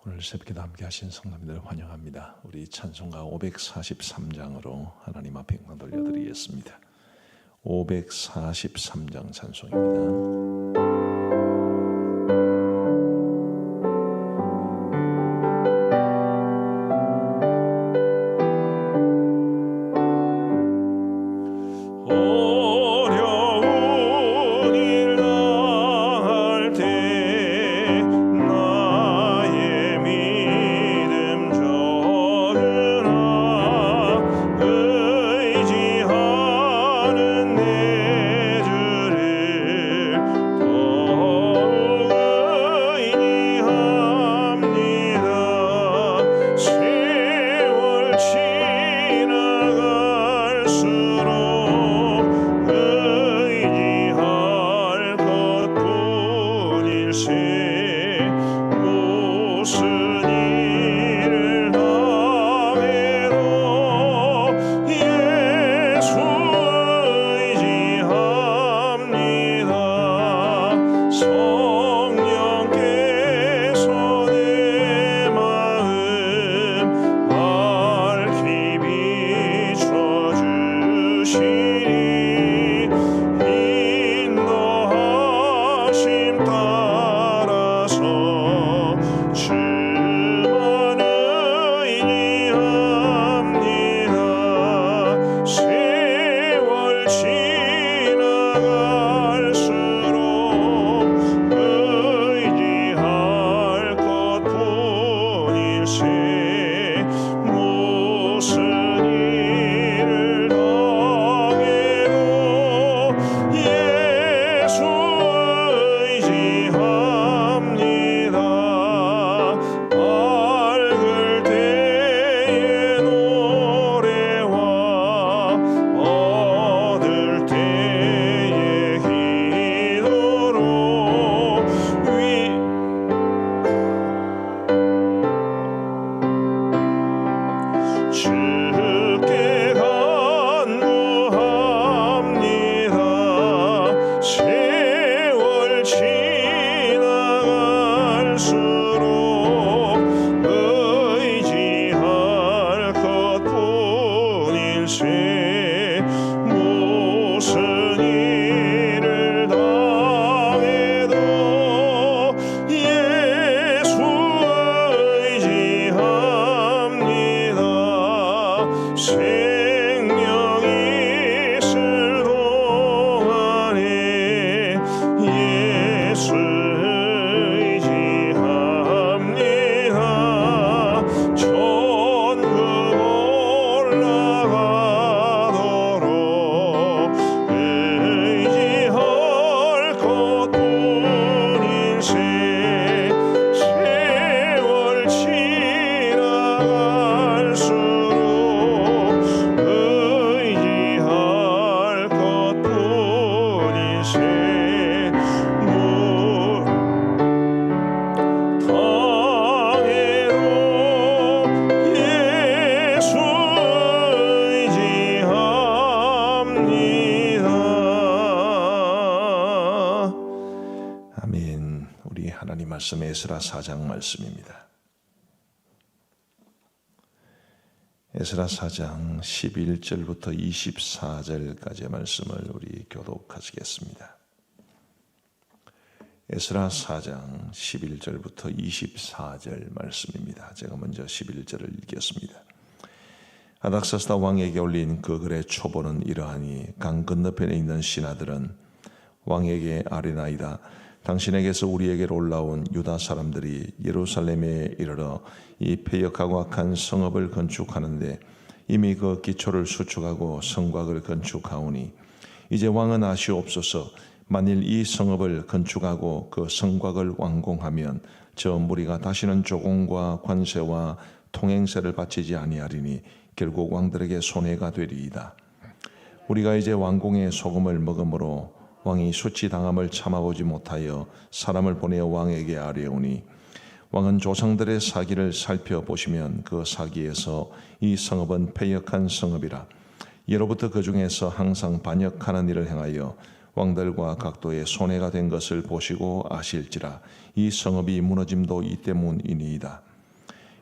오늘 새벽에도 함께 하신 성도님들 환영합니다. 우리 찬송가 543장으로 하나님 앞에 영광 돌려드리겠습니다. 543장 찬송입니다. 말씀 에스라 4장 말씀입니다. 에스라 4장 11절부터 24절까지의 말씀을 우리 교독하시겠습니다. 에스라 4장 11절부터 24절 말씀입니다. 제가 먼저 11절을 읽겠습니다. 아닥사스다 왕에게 올린 그 글의 초본은 이러하니 강 건너편에 있는 신하들은 왕에게 아뢰나이다. 당신에게서 우리에게로 올라온 유다 사람들이 예루살렘에 이르러 이 패역하고 악한 성읍을 건축하는데 이미 그 기초를 수축하고 성곽을 건축하오니 이제 왕은 아시옵소서. 만일 이 성읍을 건축하고 그 성곽을 완공하면 저 무리가 다시는 조공과 관세와 통행세를 바치지 아니하리니 결국 왕들에게 손해가 되리이다. 우리가 이제 왕궁의 소금을 먹음으로 왕이 수치당함을 참아보지 못하여 사람을 보내어 왕에게 아뢰오니 왕은 조상들의 사기를 살펴보시면 그 사기에서 이 성읍은 패역한 성읍이라. 예로부터 그 중에서 항상 반역하는 일을 행하여 왕들과 각도의 손해가 된 것을 보시고 아실지라. 이 성읍이 무너짐도 이 때문이니이다.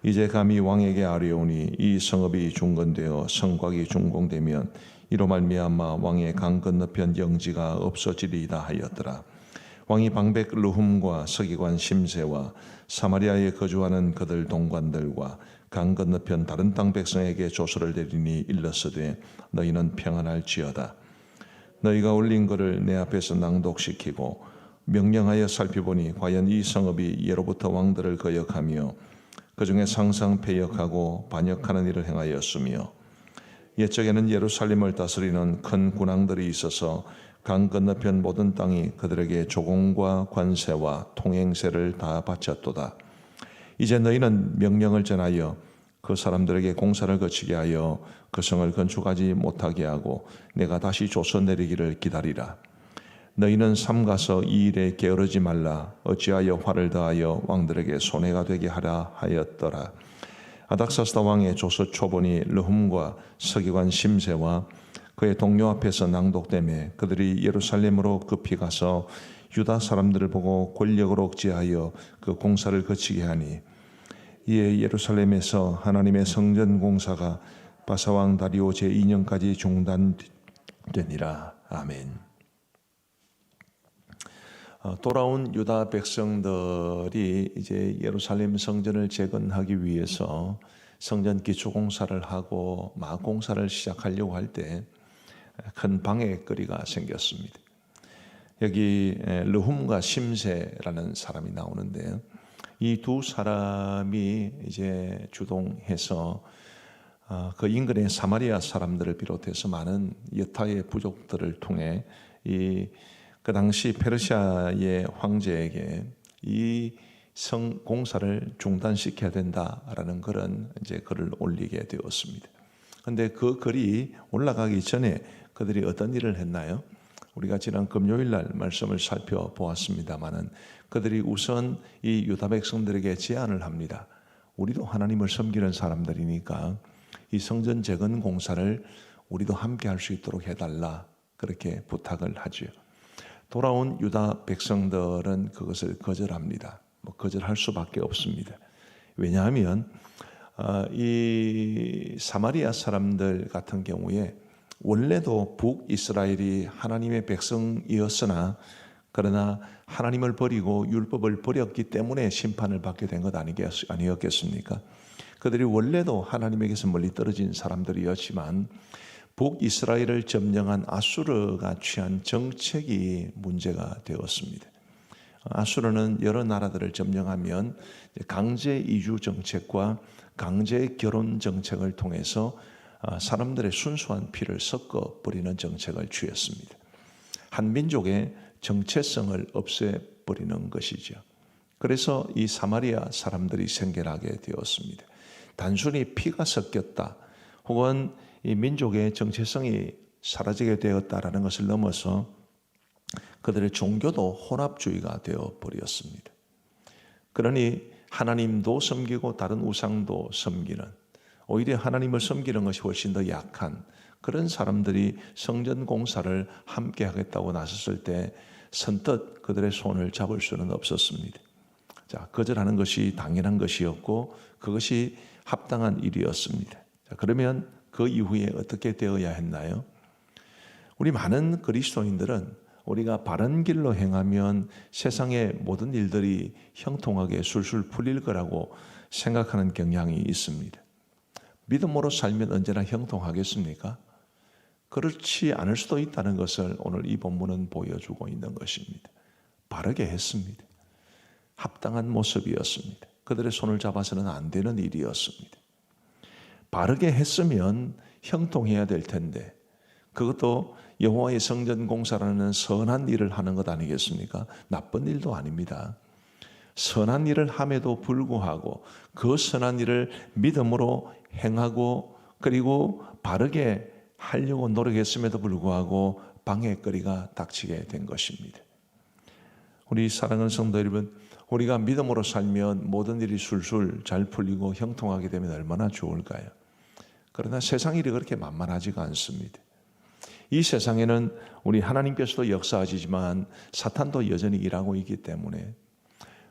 이제 감히 왕에게 아뢰오니 이 성읍이 중건되어 성곽이 준공되면 이로 말미암아 왕의 강 건너편 영지가 없어지리이다 하였더라. 왕이 방백 르훔과 서기관 심세와 사마리아에 거주하는 그들 동관들과 강 건너편 다른 땅 백성에게 조서를 내리니 일렀으되 너희는 평안할지어다. 너희가 올린 것을 내 앞에서 낭독시키고 명령하여 살펴보니 과연 이 성읍이 예로부터 왕들을 거역하며 그 중에 상상 패역하고 반역하는 일을 행하였으며 옛적에는 예루살렘을 다스리는 큰 군왕들이 있어서 강 건너편 모든 땅이 그들에게 조공과 관세와 통행세를 다 바쳤도다. 이제 너희는 명령을 전하여 그 사람들에게 공사를 거치게 하여 그 성을 건축하지 못하게 하고 내가 다시 조서 내리기를 기다리라. 너희는 삼가서 이 일에 게으르지 말라. 어찌하여 화를 더하여 왕들에게 손해가 되게 하라 하였더라. 아닥사스다 왕의 조서 초본이 르훔과 서기관 심세와 그의 동료 앞에서 낭독되매 그들이 예루살렘으로 급히 가서 유다 사람들을 보고 권력으로 억제하여 그 공사를 거치게 하니 이에 예루살렘에서 하나님의 성전 공사가 바사왕 다리오 제2년까지 중단되니라. 아멘. 돌아온 유다 백성들이 이제 예루살렘 성전을 재건하기 위해서 성전 기초 공사를 하고 막 공사를 시작하려고 할 때 큰 방해거리가 생겼습니다. 여기 르훔과 심세라는 사람이 나오는데요. 이 두 사람이 이제 주동해서 그 인근의 사마리아 사람들을 비롯해서 많은 여타의 부족들을 통해 그 당시 페르시아의 황제에게 이 성 공사를 중단시켜야 된다라는 그런 이제 글을 올리게 되었습니다. 그런데 그 글이 올라가기 전에 그들이 어떤 일을 했나요? 우리가 지난 금요일 날 말씀을 살펴보았습니다마는 그들이 우선 이 유다 백성들에게 제안을 합니다. 우리도 하나님을 섬기는 사람들이니까 이 성전 재건 공사를 우리도 함께 할 수 있도록 해달라 그렇게 부탁을 하죠. 돌아온 유다 백성들은 그것을 거절합니다. 거절할 수밖에 없습니다. 왜냐하면 이 사마리아 사람들 같은 경우에 원래도 북이스라엘이 하나님의 백성이었으나 그러나 하나님을 버리고 율법을 버렸기 때문에 심판을 받게 된 것 아니었겠습니까? 그들이 원래도 하나님에게서 멀리 떨어진 사람들이었지만 북이스라엘을 점령한 아수르가 취한 정책이 문제가 되었습니다. 아수르는 여러 나라들을 점령하면 강제 이주 정책과 강제 결혼 정책을 통해서 사람들의 순수한 피를 섞어버리는 정책을 취했습니다. 한 민족의 정체성을 없애버리는 것이죠. 그래서 이 사마리아 사람들이 생겨나게 되었습니다. 단순히 피가 섞였다 혹은 이 민족의 정체성이 사라지게 되었다라는 것을 넘어서 그들의 종교도 혼합주의가 되어버렸습니다. 그러니 하나님도 섬기고 다른 우상도 섬기는, 오히려 하나님을 섬기는 것이 훨씬 더 약한 그런 사람들이 성전 공사를 함께 하겠다고 나섰을 때 선뜻 그들의 손을 잡을 수는 없었습니다. 자, 거절하는 것이 당연한 것이었고 그것이 합당한 일이었습니다. 자, 그러면 그 이후에 어떻게 되어야 했나요? 우리 많은 그리스도인들은 우리가 바른 길로 행하면 세상의 모든 일들이 형통하게 술술 풀릴 거라고 생각하는 경향이 있습니다. 믿음으로 살면 언제나 형통하겠습니까? 그렇지 않을 수도 있다는 것을 오늘 이 본문은 보여주고 있는 것입니다. 바르게 했습니다. 합당한 모습이었습니다. 그들의 손을 잡아서는 안 되는 일이었습니다. 바르게 했으면 형통해야 될 텐데 그것도 여호와의 성전 공사라는 선한 일을 하는 것 아니겠습니까? 나쁜 일도 아닙니다. 선한 일을 함에도 불구하고 그 선한 일을 믿음으로 행하고 그리고 바르게 하려고 노력했음에도 불구하고 방해거리가 닥치게 된 것입니다. 우리 사랑하는 성도 여러분, 우리가 믿음으로 살면 모든 일이 술술 잘 풀리고 형통하게 되면 얼마나 좋을까요? 그러나 세상 일이 그렇게 만만하지가 않습니다. 이 세상에는 우리 하나님께서도 역사하시지만 사탄도 여전히 일하고 있기 때문에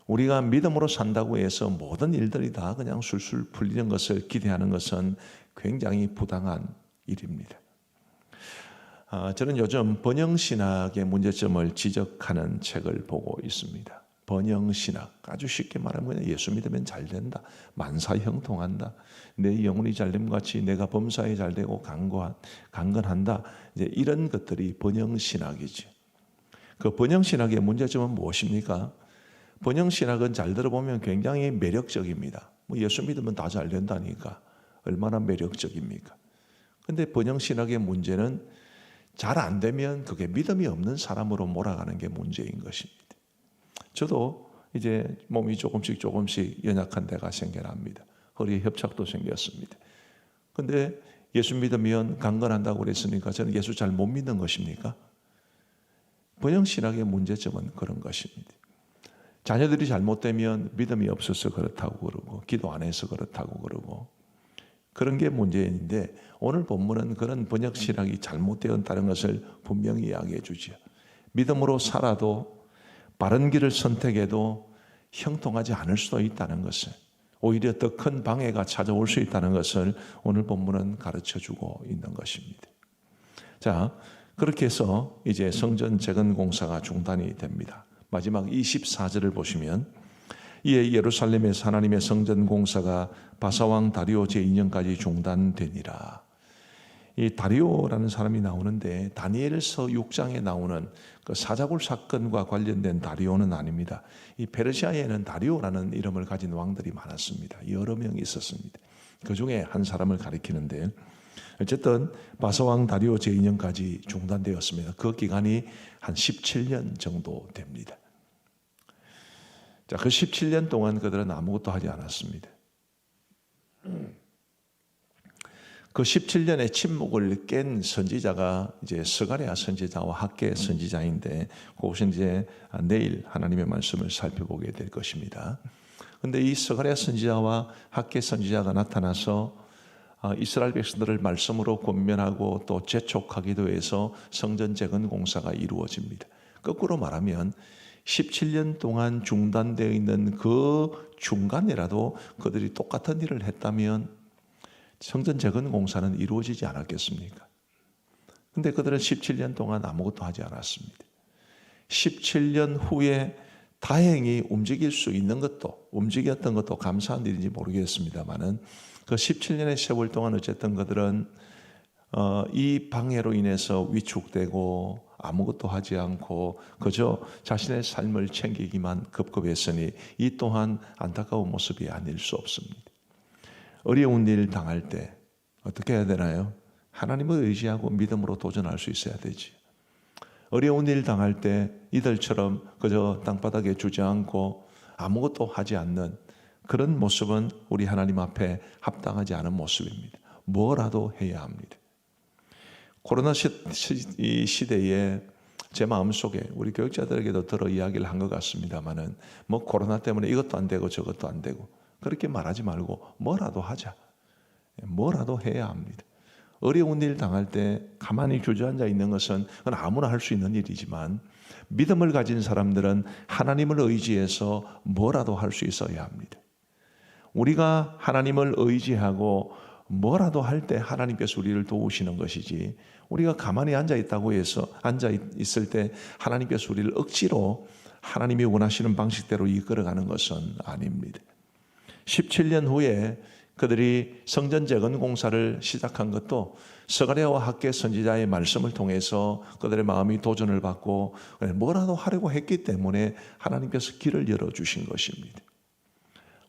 우리가 믿음으로 산다고 해서 모든 일들이 다 그냥 술술 풀리는 것을 기대하는 것은 굉장히 부당한 일입니다. 저는 요즘 번영신학의 문제점을 지적하는 책을 보고 있습니다. 번영신학, 아주 쉽게 말하면 그냥 예수 믿으면 잘 된다, 만사형통한다, 내 영혼이 잘됨 같이 내가 범사에 잘 되고 강건한다, 이제 이런 것들이 번영신학이죠. 그 번영신학의 문제점은 무엇입니까? 번영신학은 잘 들어보면 굉장히 매력적입니다. 예수 믿으면 다 잘 된다니까 얼마나 매력적입니까? 근데 번영신학의 문제는 잘 안 되면 그게 믿음이 없는 사람으로 몰아가는 게 문제인 것입니다. 저도 이제 몸이 조금씩 연약한 데가 생겨납니다. 허리에 협착도 생겼습니다. 근데 예수 믿으면 강건한다고 그랬으니까 저는 예수 잘 못 믿는 것입니까? 번영신학의 문제점은 그런 것입니다. 자녀들이 잘못되면 믿음이 없어서 그렇다고 그러고 기도 안 해서 그렇다고 그러고 그런 게 문제인데 오늘 본문은 그런 번영신학이 잘못되었다는 것을 분명히 이야기해 주죠. 믿음으로 살아도 바른 길을 선택해도 형통하지 않을 수도 있다는 것을, 오히려 더 큰 방해가 찾아올 수 있다는 것을 오늘 본문은 가르쳐 주고 있는 것입니다. 자, 그렇게 해서 이제 성전 재건 공사가 중단이 됩니다. 마지막 24절을 보시면 이에 예루살렘에서 하나님의 성전 공사가 바사왕 다리오 제2년까지 중단되니라. 이 다리오라는 사람이 나오는데 다니엘서 6장에 나오는 그 사자굴 사건과 관련된 다리오는 아닙니다. 이 페르시아에는 다리오라는 이름을 가진 왕들이 많았습니다. 여러 명이 있었습니다. 그 중에 한 사람을 가리키는데 어쨌든 바사왕 다리오 제2년까지 중단되었습니다. 그 기간이 한 17년 정도 됩니다. 자, 그 17년 동안 그들은 아무것도 하지 않았습니다. 그 17년의 침묵을 깬 선지자가 이제 스가랴 선지자와 학개 선지자인데 그것은 이제 내일 하나님의 말씀을 살펴보게 될 것입니다. 그런데 이 스가랴 선지자와 학개 선지자가 나타나서 이스라엘 백성들을 말씀으로 권면하고 또 재촉하기도 해서 성전 재건 공사가 이루어집니다. 거꾸로 말하면 17년 동안 중단되어 있는 그 중간이라도 그들이 똑같은 일을 했다면 성전 재건 공사는 이루어지지 않았겠습니까? 그런데 그들은 17년 동안 아무것도 하지 않았습니다. 17년 후에 다행히 움직일 수 있는 것도, 움직였던 것도 감사한 일인지 모르겠습니다만은 그 17년의 세월 동안 어쨌든 그들은 이 방해로 인해서 위축되고 아무것도 하지 않고 그저 자신의 삶을 챙기기만 급급했으니 이 또한 안타까운 모습이 아닐 수 없습니다. 어려운 일 당할 때 어떻게 해야 되나요? 하나님을 의지하고 믿음으로 도전할 수 있어야 되지. 어려운 일 당할 때 이들처럼 그저 땅바닥에 주저앉고 아무것도 하지 않는 그런 모습은 우리 하나님 앞에 합당하지 않은 모습입니다. 뭐라도 해야 합니다. 코로나 시대에 제 마음속에 우리 교육자들에게도 들어 이야기를 한 것 같습니다만은 뭐 코로나 때문에 이것도 안 되고 저것도 안 되고 그렇게 말하지 말고 뭐라도 하자. 뭐라도 해야 합니다. 어려운 일 당할 때 가만히 주저앉아 있는 것은 그건 아무나 할 수 있는 일이지만 믿음을 가진 사람들은 하나님을 의지해서 뭐라도 할 수 있어야 합니다. 우리가 하나님을 의지하고 뭐라도 할 때 하나님께서 우리를 도우시는 것이지 우리가 가만히 앉아 있다고 해서 앉아 있을 때 하나님께서 우리를 억지로 하나님이 원하시는 방식대로 이끌어가는 것은 아닙니다. 17년 후에 그들이 성전 재건 공사를 시작한 것도 스가랴와 학개 선지자의 말씀을 통해서 그들의 마음이 도전을 받고 뭐라도 하려고 했기 때문에 하나님께서 길을 열어주신 것입니다.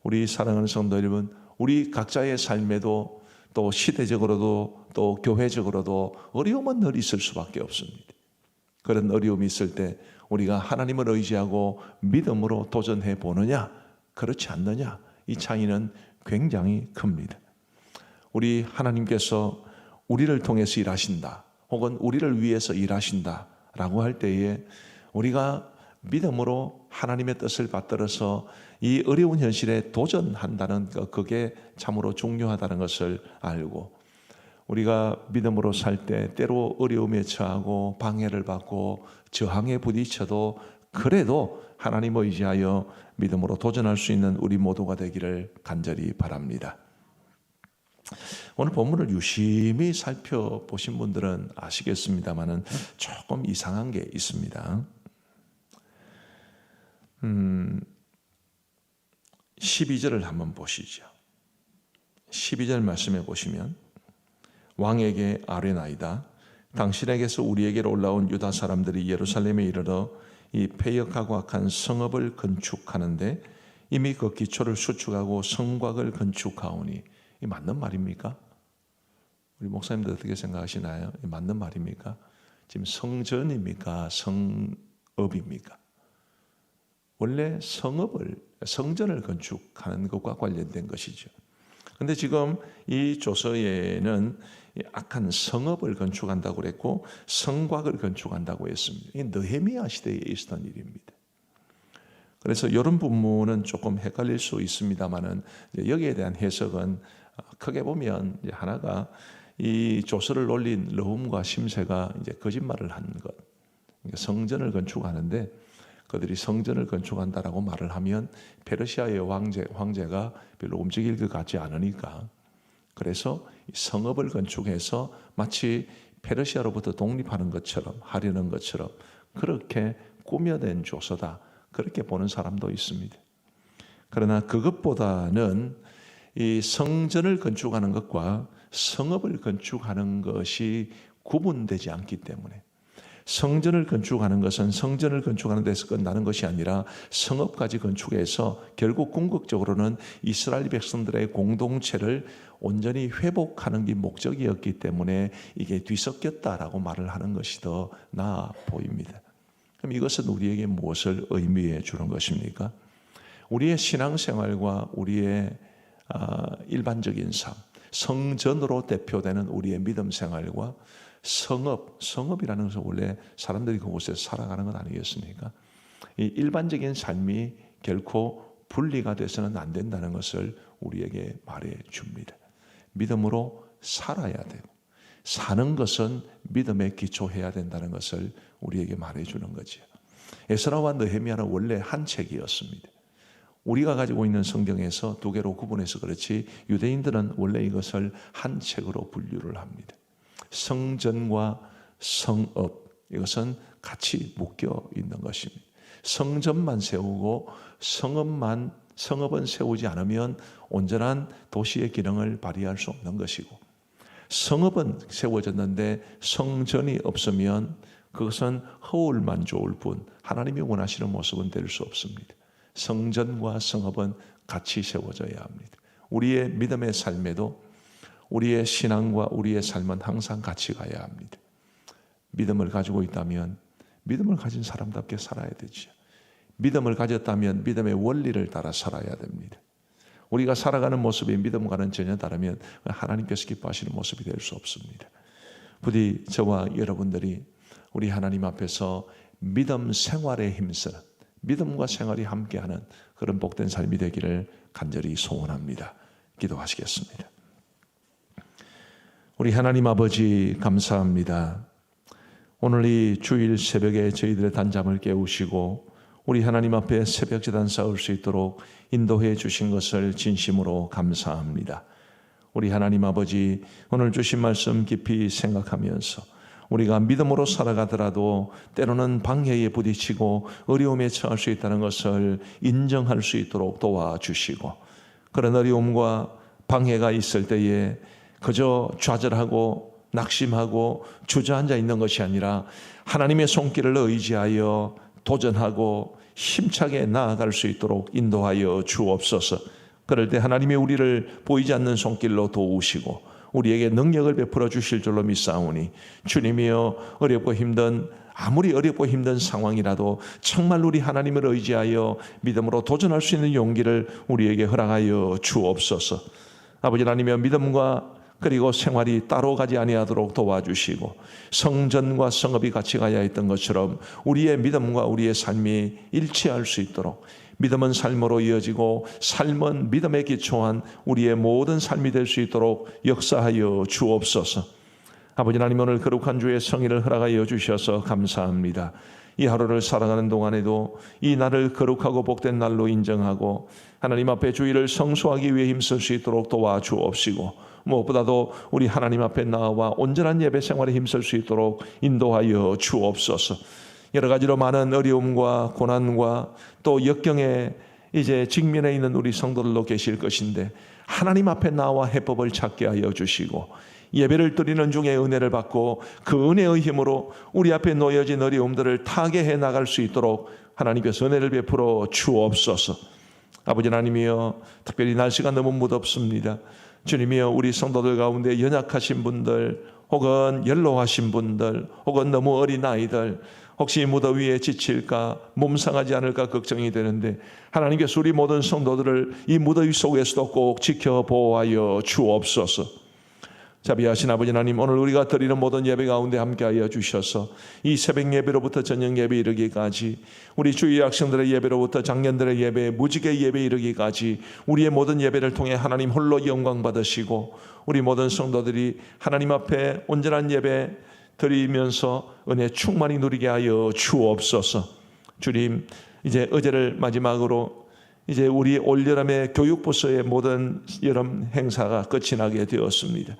우리 사랑하는 성도 여러분, 우리 각자의 삶에도 또 시대적으로도 또 교회적으로도 어려움은 늘 있을 수밖에 없습니다. 그런 어려움이 있을 때 우리가 하나님을 의지하고 믿음으로 도전해 보느냐 그렇지 않느냐 이 차이는 굉장히 큽니다. 우리 하나님께서 우리를 통해서 일하신다 혹은 우리를 위해서 일하신다 라고 할 때에 우리가 믿음으로 하나님의 뜻을 받들어서 이 어려운 현실에 도전한다는 그게 참으로 중요하다는 것을 알고 우리가 믿음으로 살 때 때로 어려움에 처하고 방해를 받고 저항에 부딪혀도 그래도 하나님 의지하여 믿음으로 도전할 수 있는 우리 모두가 되기를 간절히 바랍니다. 오늘 본문을 유심히 살펴보신 분들은 아시겠습니다만은 조금 이상한 게 있습니다. 12절을 한번 보시죠. 12절 말씀해 보시면 왕에게 아뢰나이다. 당신에게서 우리에게로 올라온 유다 사람들이 예루살렘에 이르러 이 패역하고 악한 성읍을 건축하는데 이미 그 기초를 수축하고 성곽을 건축하오니, 이 맞는 말입니까? 우리 목사님들 어떻게 생각하시나요? 이 맞는 말입니까? 지금 성전입니까? 성읍입니까? 원래 성전을 건축하는 것과 관련된 것이죠. 그런데 지금 이 조서에는 악한 성읍을 건축한다고 그랬고 성곽을 건축한다고 했습니다. 이게 느헤미야 시대에 있었던 일입니다. 그래서 이런 부분은 조금 헷갈릴 수 있습니다만은 여기에 대한 해석은 크게 보면 하나가 이 조서를 올린 르훔과 심세가 이제 거짓말을 한 것. 성전을 건축하는데 그들이 성전을 건축한다라고 말을 하면 페르시아의 황제가 별로 움직일 것 같지 않으니까, 그래서 성읍을 건축해서 마치 페르시아로부터 독립하는 것처럼 하려는 것처럼 그렇게 꾸며낸 조서다, 그렇게 보는 사람도 있습니다. 그러나 그것보다는 이 성전을 건축하는 것과 성읍을 건축하는 것이 구분되지 않기 때문에, 성전을 건축하는 것은 성전을 건축하는 데서 끝나는 것이 아니라 성읍까지 건축해서 결국 궁극적으로는 이스라엘 백성들의 공동체를 온전히 회복하는 게 목적이었기 때문에 이게 뒤섞였다라고 말을 하는 것이 더 나아 보입니다. 그럼 이것은 우리에게 무엇을 의미해 주는 것입니까? 우리의 신앙생활과 우리의 일반적인 삶, 성전으로 대표되는 우리의 믿음 생활과 성읍이라는 것은 원래 사람들이 그곳에서 살아가는 것 아니겠습니까? 이 일반적인 삶이 결코 분리가 돼서는 안 된다는 것을 우리에게 말해 줍니다. 믿음으로 살아야 되고 사는 것은 믿음에 기초해야 된다는 것을 우리에게 말해 주는 거죠. 에스라와 느헤미야는 원래 한 책이었습니다. 우리가 가지고 있는 성경에서 두 개로 구분해서 그렇지 유대인들은 원래 이것을 한 책으로 분류를 합니다. 성전과 성읍, 이것은 같이 묶여 있는 것입니다. 성전만 세우고 성읍은 세우지 않으면 온전한 도시의 기능을 발휘할 수 없는 것이고, 성읍은 세워졌는데 성전이 없으면 그것은 허울만 좋을 뿐 하나님이 원하시는 모습은 될 수 없습니다. 성전과 성읍은 같이 세워져야 합니다. 우리의 믿음의 삶에도 우리의 신앙과 우리의 삶은 항상 같이 가야 합니다. 믿음을 가지고 있다면 믿음을 가진 사람답게 살아야 되죠. 믿음을 가졌다면 믿음의 원리를 따라 살아야 됩니다. 우리가 살아가는 모습이 믿음과는 전혀 다르면 하나님께서 기뻐하시는 모습이 될 수 없습니다. 부디 저와 여러분들이 우리 하나님 앞에서 믿음 생활에 힘쓰는, 믿음과 생활이 함께하는 그런 복된 삶이 되기를 간절히 소원합니다. 기도하시겠습니다. 우리 하나님 아버지 감사합니다. 오늘 이 주일 새벽에 저희들의 단잠을 깨우시고 우리 하나님 앞에 새벽 제단 쌓을 수 있도록 인도해 주신 것을 진심으로 감사합니다. 우리 하나님 아버지, 오늘 주신 말씀 깊이 생각하면서 우리가 믿음으로 살아가더라도 때로는 방해에 부딪히고 어려움에 처할 수 있다는 것을 인정할 수 있도록 도와주시고, 그런 어려움과 방해가 있을 때에 그저 좌절하고 낙심하고 주저앉아 있는 것이 아니라 하나님의 손길을 의지하여 도전하고 힘차게 나아갈 수 있도록 인도하여 주옵소서. 그럴 때 하나님이 우리를 보이지 않는 손길로 도우시고 우리에게 능력을 베풀어 주실 줄로 믿사오니, 주님이여, 아무리 어렵고 힘든 상황이라도 정말 우리 하나님을 의지하여 믿음으로 도전할 수 있는 용기를 우리에게 허락하여 주옵소서. 아버지 하나님이여, 믿음과 그리고 생활이 따로 가지 아니하도록 도와주시고 성전과 성읍이 같이 가야 했던 것처럼 우리의 믿음과 우리의 삶이 일치할 수 있도록, 믿음은 삶으로 이어지고 삶은 믿음에 기초한 우리의 모든 삶이 될 수 있도록 역사하여 주옵소서. 아버지 하나님, 오늘 거룩한 주의 성의를 허락하여 주셔서 감사합니다. 이 하루를 살아가는 동안에도 이 날을 거룩하고 복된 날로 인정하고 하나님 앞에 주일을 성수하기 위해 힘쓸 수 있도록 도와주옵시고, 무엇보다도 우리 하나님 앞에 나와 온전한 예배 생활에 힘쓸 수 있도록 인도하여 주옵소서. 여러 가지로 많은 어려움과 고난과 또 역경에 이제 직면해 있는 우리 성도들도 계실 것인데, 하나님 앞에 나와 해법을 찾게 하여 주시고, 예배를 드리는 중에 은혜를 받고 그 은혜의 힘으로 우리 앞에 놓여진 어려움들을 타개해 나갈 수 있도록 하나님께서 은혜를 베풀어 주옵소서. 아버지 하나님이여, 특별히 날씨가 너무 무덥습니다. 주님이여, 우리 성도들 가운데 연약하신 분들, 혹은 연로하신 분들, 혹은 너무 어린 아이들, 혹시 무더위에 지칠까, 몸 상하지 않을까 걱정이 되는데, 하나님께서 우리 모든 성도들을 이 무더위 속에서도 꼭 지켜보아여 주옵소서. 자비하신 아버지 하나님, 오늘 우리가 드리는 모든 예배 가운데 함께하여 주셔서 이 새벽 예배로부터 저녁 예배 이르기까지, 우리 주의 학생들의 예배로부터 장년들의 예배, 무지개 예배 이르기까지 우리의 모든 예배를 통해 하나님 홀로 영광 받으시고, 우리 모든 성도들이 하나님 앞에 온전한 예배 드리면서 은혜 충만히 누리게 하여 주옵소서. 주님, 이제 어제를 마지막으로 이제 우리 올여름의 교육부서의 모든 여름 행사가 끝이 나게 되었습니다.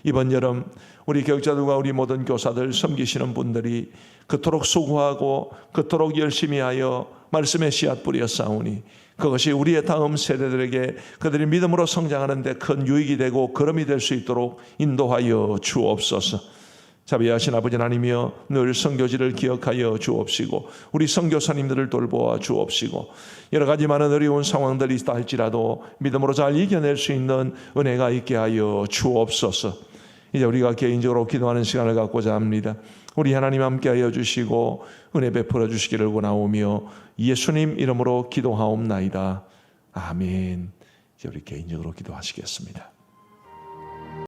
이번 여름 우리 교육자들과 우리 모든 교사들 섬기시는 분들이 그토록 수고하고 그토록 열심히 하여 말씀의 씨앗 뿌려 싸우니, 그것이 우리의 다음 세대들에게 그들이 믿음으로 성장하는 데 큰 유익이 되고 걸음이 될 수 있도록 인도하여 주옵소서. 자비하신 아버지 하나님이여, 늘 선교지를 기억하여 주옵시고 우리 선교사님들을 돌보아 주옵시고, 여러 가지 많은 어려운 상황들이 있다 할지라도 믿음으로 잘 이겨낼 수 있는 은혜가 있게 하여 주옵소서. 이제 우리가 개인적으로 기도하는 시간을 갖고자 합니다. 우리 하나님 함께하여 주시고 은혜 베풀어 주시기를 원하오며 예수님 이름으로 기도하옵나이다. 아멘. 이제 우리 개인적으로 기도하시겠습니다.